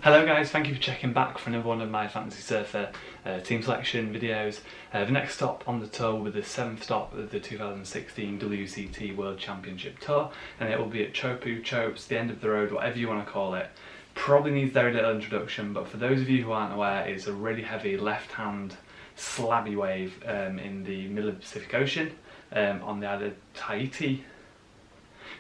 Hello guys, thank you for checking back for another one of my Fantasy Surfer team selection videos. The next stop on the tour will be the 7th stop of the 2016 WCT World Championship Tour, and it will be at Teahupoo, Chopes, the end of the road, whatever you want to call it. Probably needs very little introduction, but for those of you who aren't aware, it's a really heavy left-hand slabby wave in the middle of the Pacific Ocean on the island of Tahiti.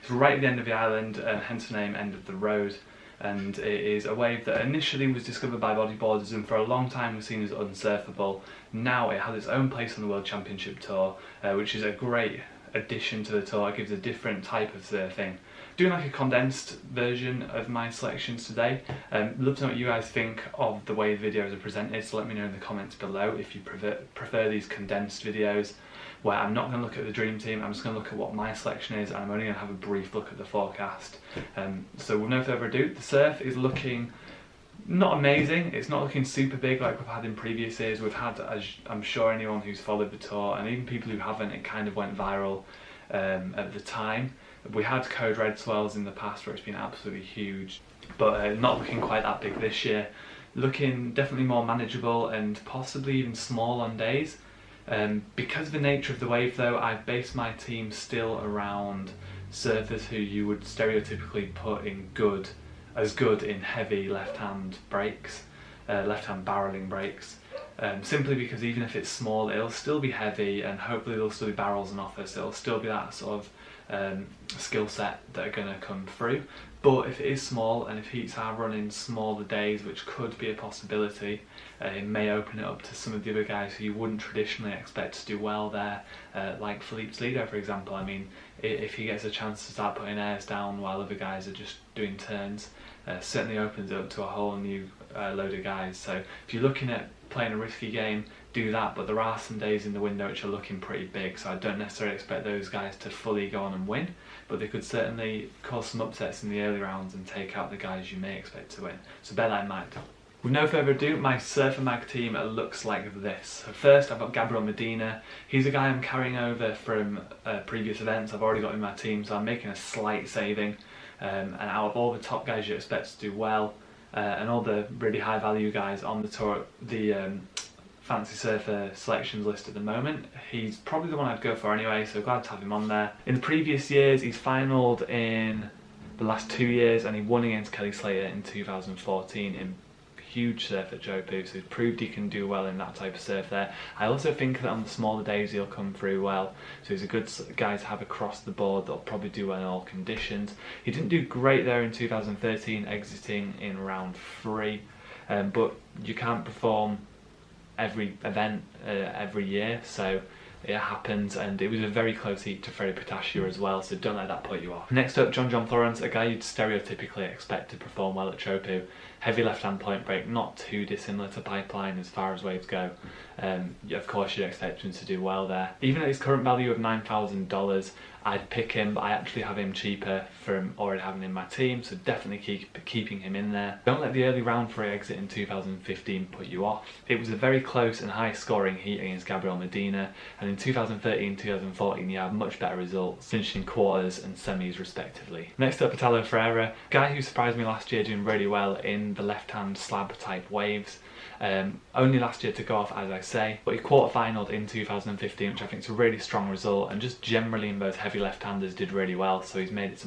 It's right at the end of the island, hence the name End of the Road. And it is a wave that initially was discovered by bodyboarders and for a long time was seen as unsurfable. Now it has its own place on the World Championship Tour, which is a great addition to the tour. It gives a different type of surfing. Doing like a condensed version of my selections today. Love to know what you guys think of the way the videos are presented, so let me know in the comments below if you prefer these condensed videos, where I'm not going to look at the dream team, I'm just going to look at what my selection is, and I'm only going to have a brief look at the forecast. So with no further ado, the surf is looking not amazing, it's not looking super big like we've had in previous years. We've had, as I'm sure anyone who's followed the tour, and even people who haven't, it kind of went viral at the time. We had code red swells in the past where it's been absolutely huge, but not looking quite that big this year. Looking definitely more manageable and possibly even small on days. Because of the nature of the wave though, I've based my team still around surfers who you would stereotypically put in good in heavy left-hand breaks, left-hand barreling breaks. Simply because even if it's small, it'll still be heavy and hopefully there'll still be barrels on offer, so it'll still be that sort of skill set that are going to come through. But if it is small, and if heats are running smaller days, which could be a possibility, it may open it up to some of the other guys who you wouldn't traditionally expect to do well there, like Philippe Slido for example. I mean, if he gets a chance to start putting airs down while other guys are just doing turns, certainly opens it up to a whole new load of guys. So if you're looking at playing a risky game, do that, but there are some days in the window which are looking pretty big, so I don't necessarily expect those guys to fully go on and win, but they could certainly cause some upsets in the early rounds and take out the guys you may expect to win, so bear that in mind. With no further ado, my Surfer Mag team looks like this. So first I've got Gabriel Medina. He's a guy I'm carrying over from previous events. I've already got him in my team, so I'm making a slight saving, and out of all the top guys you expect to do well, and all the really high value guys on the tour, the Fantasy Surfer selections list at the moment, he's probably the one I'd go for anyway, so glad to have him on there. In the previous years, he's finalled in the last 2 years and he won against Kelly Slater in 2014 in huge surf at Teahupoo, so he's proved he can do well in that type of surf there. I also think that on the smaller days he'll come through well, so he's a good guy to have across the board that'll probably do well in all conditions. He didn't do great there in 2013, exiting in round 3, but you can't perform every event every year, so it happens, and it was a very close heat to Freddie Potashia as well, so don't let that put you off. Next up, John Florence, a guy you'd stereotypically expect to perform well at Teahupoo. Heavy left-hand point break, not too dissimilar to Pipeline as far as waves go. Of course you'd expect him to do well there. Even at his current value of $9,000, I'd pick him, but I actually have him cheaper from already having him in my team, so definitely keeping him in there. Don't let the early round 3 exit in 2015 put you off. It was a very close and high scoring heat against Gabriel Medina, and in 2013-2014 he had much better results, finishing quarters and semis respectively. Next up, Italo Ferreira, guy who surprised me last year doing really well in the left-hand slab type waves. Only last year to go off, as I say, but he quarter-finaled in 2015, which I think is a really strong result, and just generally in both heavy left-handers did really well, so he's made it to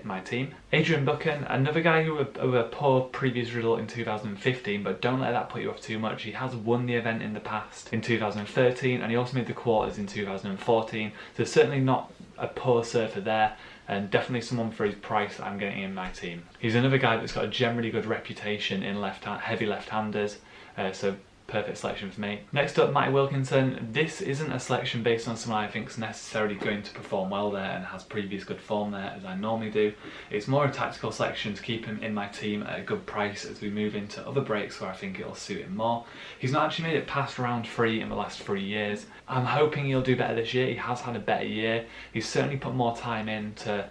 my team. Adrian Buchan, another guy who had a poor previous result in 2015, but don't let that put you off too much. He has won the event in the past in 2013, and he also made the quarters in 2014, so certainly not a poor surfer there, and definitely someone for his price that I'm getting in my team. He's another guy that's got a generally good reputation in heavy left-handers, so perfect selection for me. Next up, Matty Wilkinson. This isn't a selection based on someone I think is necessarily going to perform well there and has previous good form there, as I normally do. It's more a tactical selection to keep him in my team at a good price as we move into other breaks where I think it'll suit him more. He's not actually made it past round 3 in the last 3 years. I'm hoping he'll do better this year. He has had a better year. He's certainly put more time into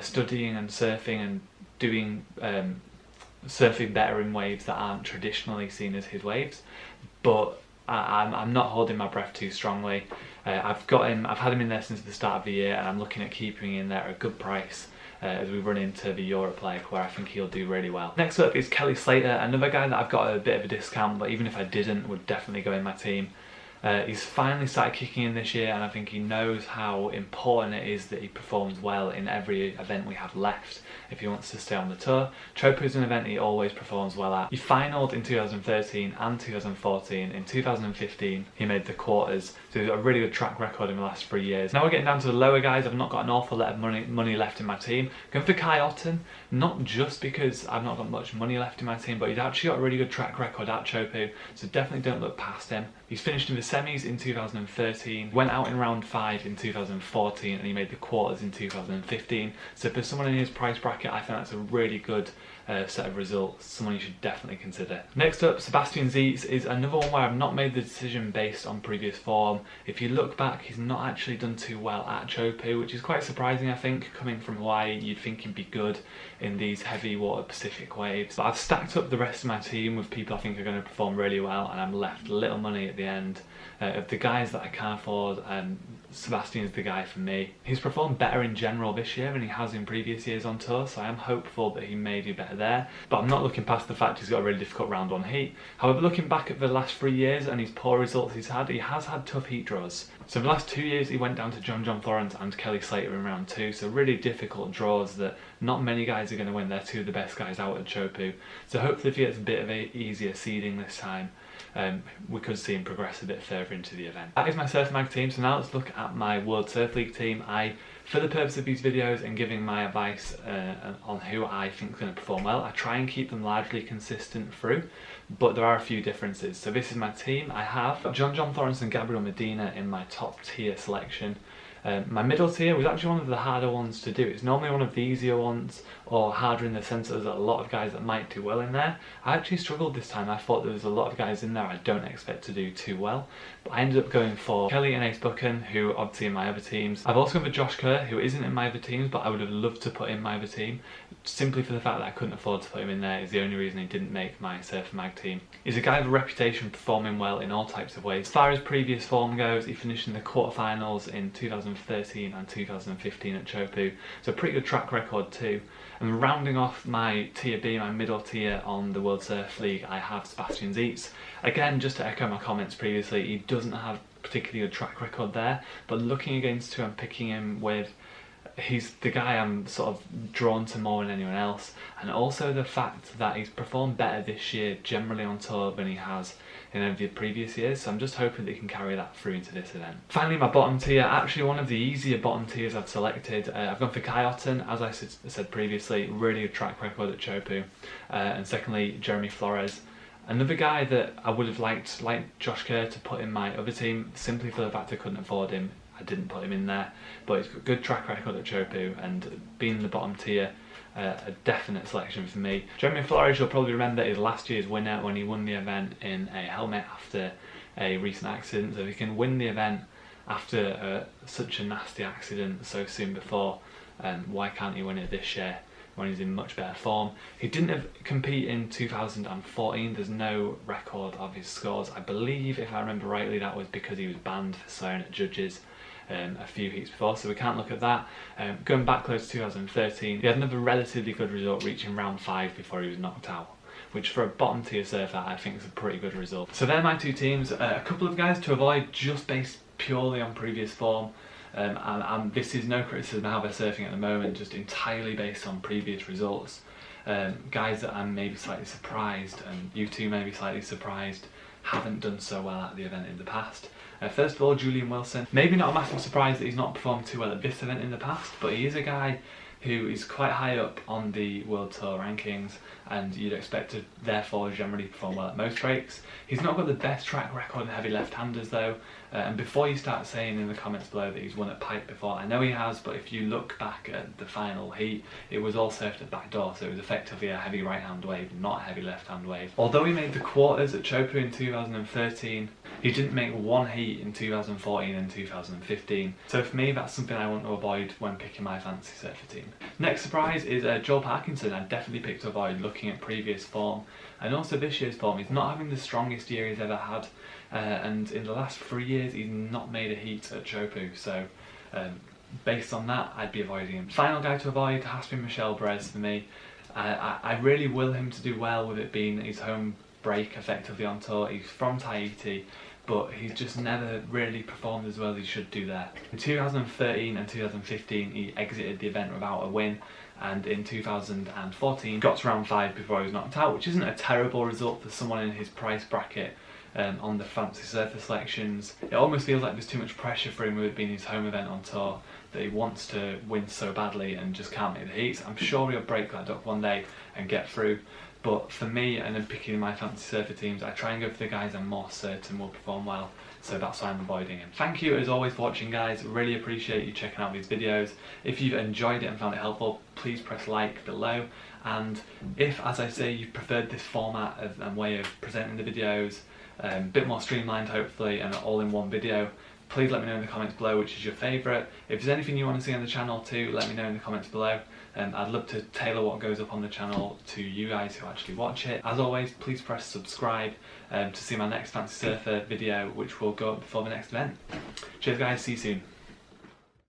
studying and surfing and doing surfing better in waves that aren't traditionally seen as his waves, but I'm not holding my breath too strongly. I've had him in there since the start of the year, and I'm looking at keeping him in there at a good price. as we run into the Europe leg, where I think he'll do really well. Next up is Kelly Slater, another guy that I've got a bit of a discount, but even if I didn't, would definitely go in my team. He's finally started kicking in this year, and I think he knows how important it is that he performs well in every event we have left if he wants to stay on the tour. Teahupoo is an event he always performs well at. He finalled in 2013 and 2014. In 2015 he made the quarters, so he's got a really good track record in the last 3 years. Now we're getting down to the lower guys. I've not got an awful lot of money left in my team. Going for Kai Otten, not just because I've not got much money left in my team, but he's actually got a really good track record at Teahupoo, so definitely don't look past him. He's finished in the semis in 2013, went out in round 5 in 2014, and he made the quarters in 2015. So for someone in his price bracket, I think that's a really good set of results, someone you should definitely consider. Next up, Sebastian Zietz is another one where I've not made the decision based on previous form. If you look back, he's not actually done too well at Teahupoo, which is quite surprising, I think. Coming from Hawaii, you'd think he'd be good in these heavy water Pacific waves. But I've stacked up the rest of my team with people I think are going to perform really well, and I'm left little money at the end. Of the guys that I can't afford, Sebastian's the guy for me. He's performed better in general this year than he has in previous years on tour, so I am hopeful that he may do better there. But I'm not looking past the fact he's got a really difficult round 1 heat. However, looking back at the last 3 years and his poor results he has had tough heat draws. So the last 2 years he went down to John Thorrence and Kelly Slater in round 2, so really difficult draws that not many guys are going to win. They're two of the best guys out at Teahupoo. So hopefully if he gets a bit of an easier seeding this time, we could see him progress a bit further into the event. That is my Surf Mag team, so now let's look at my World Surf League team. For the purpose of these videos and giving my advice on who I think is going to perform well, I try and keep them largely consistent through, but there are a few differences. So this is my team. I have John Thorrence and Gabriel Medina in my top tier selection. My middle tier was actually one of the harder ones to do. It's normally one of the easier ones, or harder in the sense that there's a lot of guys that might do well in there. I actually struggled this time. I thought there was a lot of guys in there I don't expect to do too well, but I ended up going for Kelly and Ace Buchan, who obviously in my other teams. I've also gone for Josh Kerr, who isn't in my other teams, but I would have loved to put in my other team, simply for the fact that I couldn't afford to put him in there is the only reason he didn't make my Surf Mag team. He's a guy with a reputation for performing well in all types of ways. As far as previous form goes, he finished in the quarterfinals in 2013 and 2015 at Teahupoo, so a pretty good track record too. And rounding off my tier B, my middle tier on the World Surf League, I have Sebastian Zietz. Again, just to echo my comments previously, he doesn't have particularly good track record there, but looking against who I'm picking him with, he's the guy I'm sort of drawn to more than anyone else, and also the fact that he's performed better this year generally on tour than he has in any of the previous years, so I'm just hoping that he can carry that through into this event. Finally, my bottom tier, actually one of the easier bottom tiers I've selected. I've gone for Kai Otten, as I said previously, really good track record at Teahupoo, and secondly Jeremy Flores. Another guy that I would have liked, like Josh Kerr, to put in my other team, simply for the fact I couldn't afford him. I didn't put him in there, but he's got a good track record at Teahupoo, and being in the bottom tier, a definite selection for me. Jeremy Flores, you'll probably remember, is last year's winner when he won the event in a helmet after a recent accident. So if he can win the event after such a nasty accident so soon before, why can't he win it this year when he's in much better form? He didn't compete in 2014, there's no record of his scores. I believe, if I remember rightly, that was because he was banned for swearing at judges a few heats before, so we can't look at that. Going back close to 2013, he had another relatively good result, reaching round 5 before he was knocked out, which for a bottom tier surfer I think is a pretty good result. So they're my two teams. A couple of guys to avoid just based purely on previous form, and this is no criticism of how they're surfing at the moment, just entirely based on previous results. Guys that I'm maybe slightly surprised, and you two may be slightly surprised, haven't done so well at the event in the past. First of all, Julian Wilson. Maybe not a massive surprise that he's not performed too well at this event in the past, but he is a guy who is quite high up on the World Tour rankings, and you'd expect to therefore generally perform well at most breaks. He's not got the best track record in heavy left-handers though, and before you start saying in the comments below that he's won at Pipe before, I know he has, but if you look back at the final heat, it was all surfed at backdoor, so it was effectively a heavy right-hand wave, not a heavy left-hand wave. Although he made the quarters at Teahupoo in 2013, he didn't make one heat in 2014 and 2015, so for me that's something I want to avoid when picking my fancy surfer team. Next surprise is Joel Parkinson. I definitely picked to avoid looking at previous form, and also this year's form. He's not having the strongest year he's ever had, and in the last 3 years he's not made a heat at Teahupoo, so based on that, I'd be avoiding him. Final guy to avoid has to be Michel Brez for me. I really will him to do well, with it being his home break effectively on tour. He's from Tahiti, but he's just never really performed as well as he should do there. In 2013 and 2015 he exited the event without a win, and in 2014 got to round 5 before he was knocked out, which isn't a terrible result for someone in his price bracket. On the fancy surfer selections, it almost feels like there's too much pressure for him with it being his home event on tour, that he wants to win so badly and just can't make the heats. I'm sure he'll break that duck one day and get through, but for me, and then picking my fancy surfer teams, I try and go for the guys I'm more certain will perform well, so that's why I'm avoiding him. Thank you as always for watching, guys. Really appreciate you checking out these videos. If you've enjoyed it and found it helpful, please press like below, and if, as I say, you preferred this format and way of presenting the videos, a bit more streamlined hopefully and all in one video, please let me know in the comments below which is your favourite. If there's anything you want to see on the channel too, let me know in the comments below. I'd love to tailor what goes up on the channel to you guys who actually watch it. As always, please press subscribe to see my next Fancy Surfer video, which will go up before the next event. Cheers guys, see you soon.